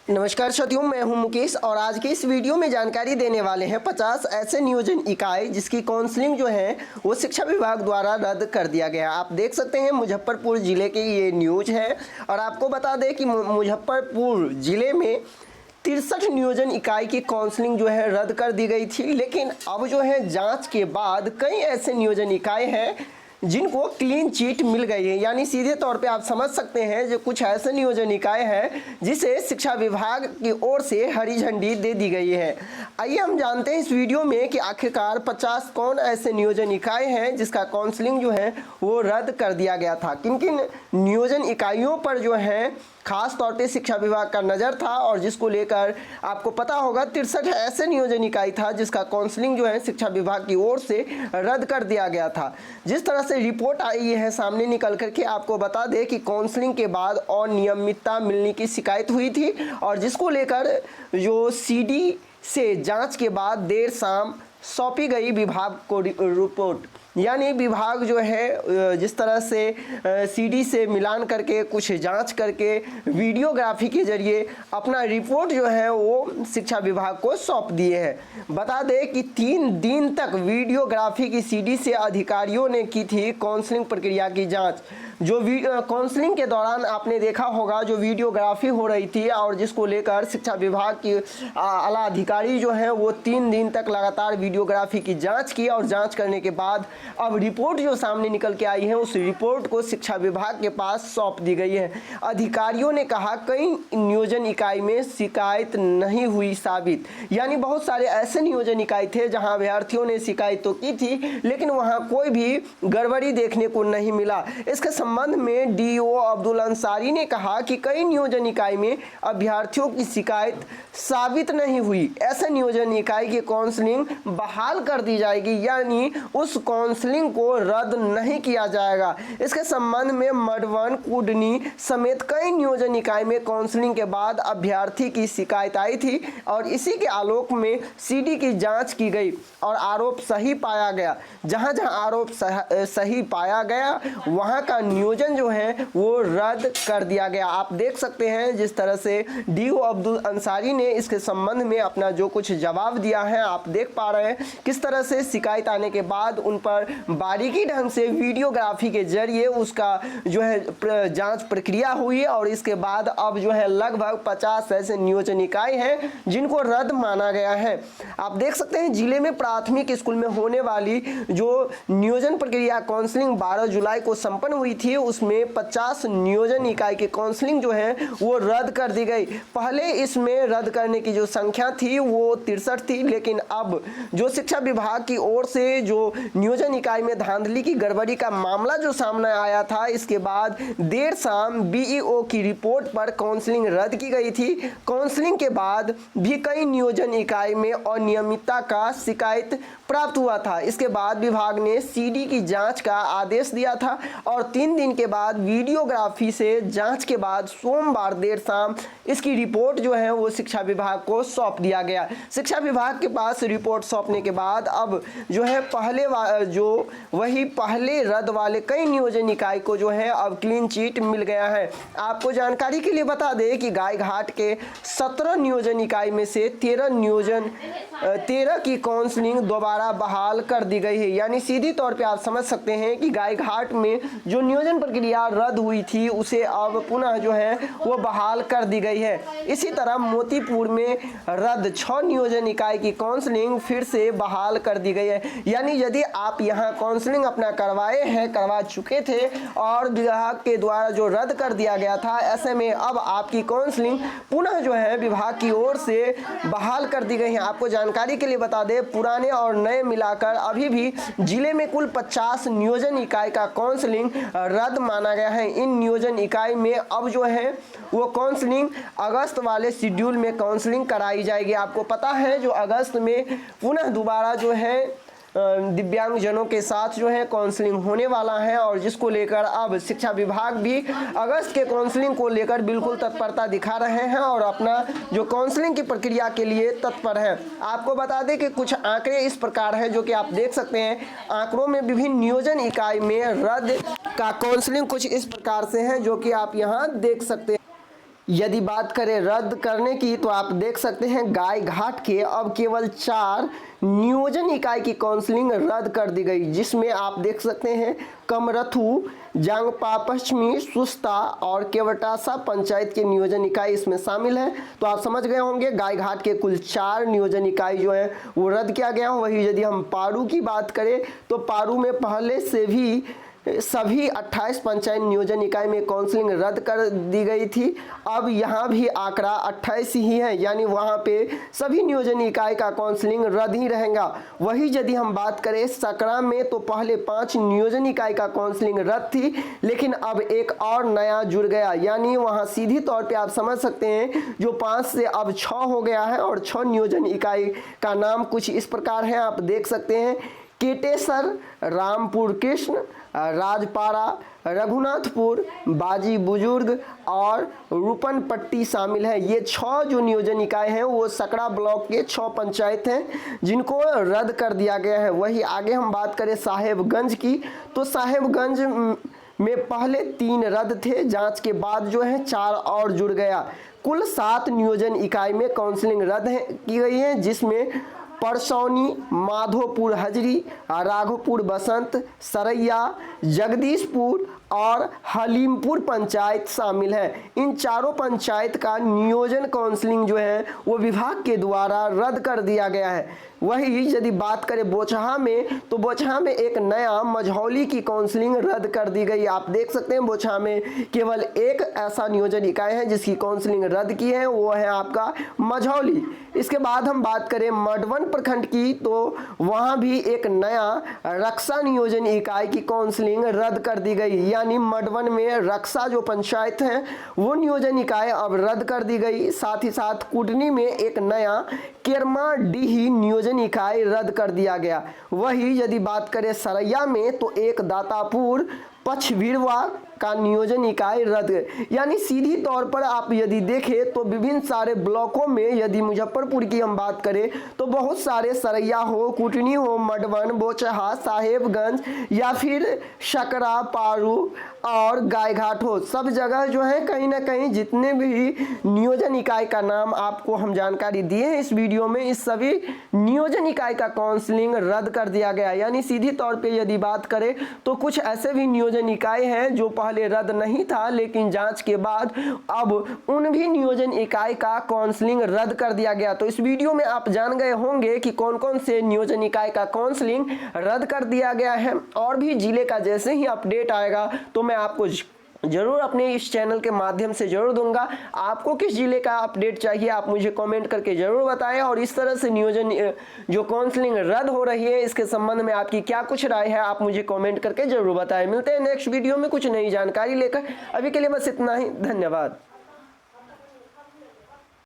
नमस्कार साथियों, मैं हूं मुकेश और आज के इस वीडियो में जानकारी देने वाले हैं 50 ऐसे नियोजन इकाई जिसकी काउंसलिंग जो है वो शिक्षा विभाग द्वारा रद्द कर दिया गया। आप देख सकते हैं मुजफ्फरपुर ज़िले के ये न्यूज है और आपको बता दें कि मुजफ्फरपुर ज़िले में 63 नियोजन इकाई की काउंसलिंग जो है रद्द कर दी गई थी। लेकिन अब जो है जाँच के बाद कई ऐसे नियोजन इकाई हैं जिनको क्लीन चिट मिल गई है, यानी सीधे तौर पे आप समझ सकते हैं जो कुछ ऐसे नियोजन इकाई हैं जिसे शिक्षा विभाग की ओर से हरी झंडी दे दी गई है। आइए हम जानते हैं इस वीडियो में कि आखिरकार 50 कौन ऐसे नियोजन इकाई हैं जिसका काउंसलिंग जो है वो रद्द कर दिया गया था। किन किन नियोजन इकाइयों पर जो है खास तौर पे शिक्षा विभाग का नज़र था और जिसको लेकर आपको पता होगा 63 ऐसे नियोजन इकाई था जिसका काउंसलिंग जो है शिक्षा विभाग की ओर से रद्द कर दिया गया था। जिस तरह से रिपोर्ट आई है सामने निकल करके आपको बता दें कि काउंसलिंग के बाद अनियमितता मिलने की शिकायत हुई थी और जिसको लेकर जो सीडी से जांच के बाद देर शाम सौंपी गई विभाग को रिपोर्ट, यानी विभाग जो है जिस तरह से सीडी से मिलान करके कुछ जांच करके वीडियोग्राफी के जरिए अपना रिपोर्ट जो है वो शिक्षा विभाग को सौंप दिए हैं। बता दें कि 3 दिन तक वीडियोग्राफी की सीडी से अधिकारियों ने की थी काउंसलिंग प्रक्रिया की जांच। जो काउंसलिंग के दौरान आपने देखा होगा जो वीडियोग्राफी हो रही थी और जिसको लेकर शिक्षा विभाग की आला अधिकारी जो है वो 3 दिन तक लगातार वीडियोग्राफी की जांच की और जांच करने के बाद अब रिपोर्ट जो सामने निकल के आई है उस रिपोर्ट को शिक्षा विभाग के पास सौंप दी गई है। अधिकारियों ने कहा कई नियोजन इकाई में शिकायत नहीं हुई साबित, यानी बहुत सारे ऐसे नियोजन इकाई थे जहां अभ्यर्थियों ने शिकायत तो की थी लेकिन वहां कोई भी गड़बड़ी देखने को नहीं मिला। इसके संबंध में डीओ अब्दुल अंसारी ने कहा कि कई नियोजन इकाई में अभ्यर्थियों की शिकायत साबित नहीं हुई, ऐसे नियोजन इकाई की काउंसलिंग बहाल कर दी जाएगी, यानी उस काउंसलिंग को रद्द नहीं किया जाएगा। इसके संबंध में मधुबन, कुडनी समेत कई नियोजन इकाई में काउंसलिंग के बाद अभ्यर्थी की शिकायत आई थी और इसी के आलोक में सीडी की जांच की गई और आरोप सही पाया गया। जहां जहां आरोप सही पाया गया वहां का नियोजन जो है वो रद्द कर दिया गया। आप देख सकते हैं जिस तरह से डीओ अब्दुल अंसारी ने इसके संबंध में अपना जो कुछ जवाब दिया है आप देख पा रहे हैं किस तरह से शिकायत आने के बाद उन पर बारीकी ढंग से वीडियोग्राफी के जरिए उसका जो है जांच प्रक्रिया हुई और इसके बाद अब जो है लगभग 50 ऐसे नियोजन इकाई हैं जिनको रद्द माना गया है। आप देख सकते हैं जिले में प्राथमिक स्कूल में होने वाली जो नियोजन प्रक्रिया काउंसलिंग 12 जुलाई को संपन्न हुई थी उसमें 50 नियोजन इकाई की काउंसलिंग जो है वो रद्द कर दी गई। पहले इसमें रद्द करने की जो संख्या थी वो 63 थी, लेकिन अब जो शिक्षा विभाग की ओर से जो नियोजन इकाई में धांधली की गड़बड़ी का मामला जो सामने आया था इसके बाद देर शाम बीईओ की रिपोर्ट पर काउंसलिंग रद्द की गई थी। काउंसलिंग के बाद भी कई नियोजन इकाई में अनियमितता का शिकायत प्राप्त हुआ था। इसके बाद विभाग ने सीडी की जांच का आदेश दिया था और 3 दिन के बाद वीडियोग्राफी से जांच के बाद सोमवार देर शाम इसकी रिपोर्ट जो है वो शिक्षा विभाग को सौंप दिया गया। शिक्षा विभाग के पास रिपोर्ट सौंपने के बाद अब जो है पहले रद्द वाले कई नियोजन इकाई को जो है अब क्लीन चिट मिल गया है। आपको जानकारी के लिए बता दें कि गायघाट के 17 नियोजन इकाई में से 13 की काउंसलिंग दोबारा बहाल कर दी गई है, यानी सीधी तौर पे आप समझ सकते हैं कि गायघाट में जो नियोजन प्रक्रिया रद्द हुई थी उसे अब पुनः जो है वो बहाल कर दी गई है। इसी तरह मोतीपुर में रद्द 6 नियोजन इकाई की काउंसलिंग फिर से बहाल कर दी गई है, यानी यदि आप यहाँ काउंसलिंग अपना करवा चुके थे और विभाग के द्वारा जो रद्द कर दिया गया था ऐसे में अब आपकी काउंसलिंग पुनः जो है विभाग की ओर से बहाल कर दी गई है। आपको जानकारी के लिए बता दें पुराने और नए मिलाकर अभी भी जिले में कुल 50 नियोजन इकाई का काउंसलिंग रद्द माना गया है। इन नियोजन इकाई में अब जो है वो काउंसलिंग अगस्त वाले शेड्यूल में काउंसलिंग कराई जाएगी। आपको पता है जो अगस्त में पुनः दोबारा जो है दिव्यांगजनों के साथ जो है काउंसलिंग होने वाला है और जिसको लेकर अब शिक्षा विभाग भी अगस्त के काउंसलिंग को लेकर बिल्कुल तत्परता दिखा रहे हैं और अपना जो काउंसलिंग की प्रक्रिया के लिए तत्पर है। आपको बता दें कि कुछ आंकड़े इस प्रकार हैं जो कि आप देख सकते हैं। आंकड़ों में विभिन्न नियोजन इकाई में रद्द का काउंसलिंग कुछ इस प्रकार से है जो कि आप यहाँ देख सकते हैं। यदि बात करें रद्द करने की तो आप देख सकते हैं गायघाट के अब केवल 4 नियोजन इकाई की काउंसलिंग रद्द कर दी गई, जिसमें आप देख सकते हैं कमरथू, जांगपा पश्चिमी, सुस्ता और केवटासा पंचायत के नियोजन इकाई इसमें शामिल है। तो आप समझ गए होंगे गायघाट के कुल 4 नियोजन इकाई जो है वो रद्द किया गया। वही यदि हम पारू की बात करें तो पारू में पहले से भी सभी 28 पंचायत नियोजन इकाई में काउंसलिंग रद्द कर दी गई थी। अब यहाँ भी आंकड़ा 28 ही है, यानी वहाँ पे सभी नियोजन इकाई का काउंसलिंग रद्द ही रहेगा। वही यदि हम बात करें सकरा में तो पहले 5 नियोजन इकाई का काउंसलिंग रद्द थी, लेकिन अब एक और नया जुड़ गया, यानी वहाँ सीधी तौर पे आप समझ सकते हैं जो 5 से अब 6 हो गया है। और 6 नियोजन इकाई का नाम कुछ इस प्रकार है, आप देख सकते हैं केटेसर, रामपुर कृष्ण, राजपारा, रघुनाथपुर, बाजी बुजुर्ग और रूपनपट्टी शामिल है। ये 6 जो नियोजन इकाई हैं वो सकरा ब्लॉक के 6 पंचायत हैं जिनको रद्द कर दिया गया है। वही आगे हम बात करें साहेबगंज की तो साहेबगंज में पहले 3 रद्द थे, जांच के बाद जो है 4 और जुड़ गया। कुल 7 नियोजन इकाई में काउंसलिंग रद्द की गई है, जिसमें परसौनी, माधोपुर हजरी, राघोपुर बसंत, सरैया, जगदीशपुर और हलीमपुर पंचायत शामिल है। इन चारों पंचायत का नियोजन काउंसलिंग जो है वो विभाग के द्वारा रद्द कर दिया गया है। वही यदि बात करें बोचहा में तो बोचहा में एक नया मझौली की काउंसलिंग रद्द कर दी गई। आप देख सकते हैं बोचहा में केवल एक ऐसा नियोजन इकाई है जिसकी काउंसलिंग रद्द की है, वो है आपका मझौली। इसके बाद हम बात करें मडवन प्रखंड की तो वहां भी एक नया रक्षा नियोजन इकाई की काउंसलिंग रद्द कर दी गई, यानी मडवन में रक्षा जो पंचायत है वो नियोजन इकाई अब रद्द कर दी गई। साथ ही साथ कुटनी में एक नया केरमा डीही नियोजन इकाई रद्द कर दिया गया। वही यदि बात करें सरैया में तो एक दातापुर पचवीरवा का नियोजन इकाई रद्द, यानी सीधी तौर पर आप यदि देखें तो विभिन्न सारे ब्लॉकों में यदि मुजफ्फरपुर की हम बात करें तो बहुत सारे सरैया हो, कुटनी हो, मडवन, बोचहा, साहेबगंज या फिर सकरा, पारू और गायघाट हो, सब जगह जो है कहीं ना कहीं जितने भी नियोजन इकाई का नाम आपको हम जानकारी दिए हैं इस वीडियो में, इस सभी नियोजन इकाई का काउंसलिंग रद्द कर दिया गया। यानी सीधी तौर पे यदि बात करें तो कुछ ऐसे भी नियोजन इकाई हैं जो पहले रद्द नहीं था, लेकिन जांच के बाद अब उन भी नियोजन इकाई का काउंसलिंग रद्द कर दिया गया। तो इस वीडियो में आप जान गए होंगे कि कौन कौन से नियोजन इकाई का काउंसलिंग रद्द कर दिया गया है। और भी जिले का जैसे ही अपडेट आएगा तो मैं आपको जरूर अपने इस चैनल के माध्यम से जरूर दूंगा। आपको किस जिले का अपडेट चाहिए आप मुझे कमेंट करके जरूर बताएं, और इस तरह से नियोजन जो काउंसलिंग रद्द हो रही है इसके संबंध में आपकी क्या कुछ राय है आप मुझे कमेंट करके जरूर बताएं। मिलते हैं नेक्स्ट वीडियो में कुछ नई जानकारी लेकर, अभी के लिए बस इतना ही, धन्यवाद।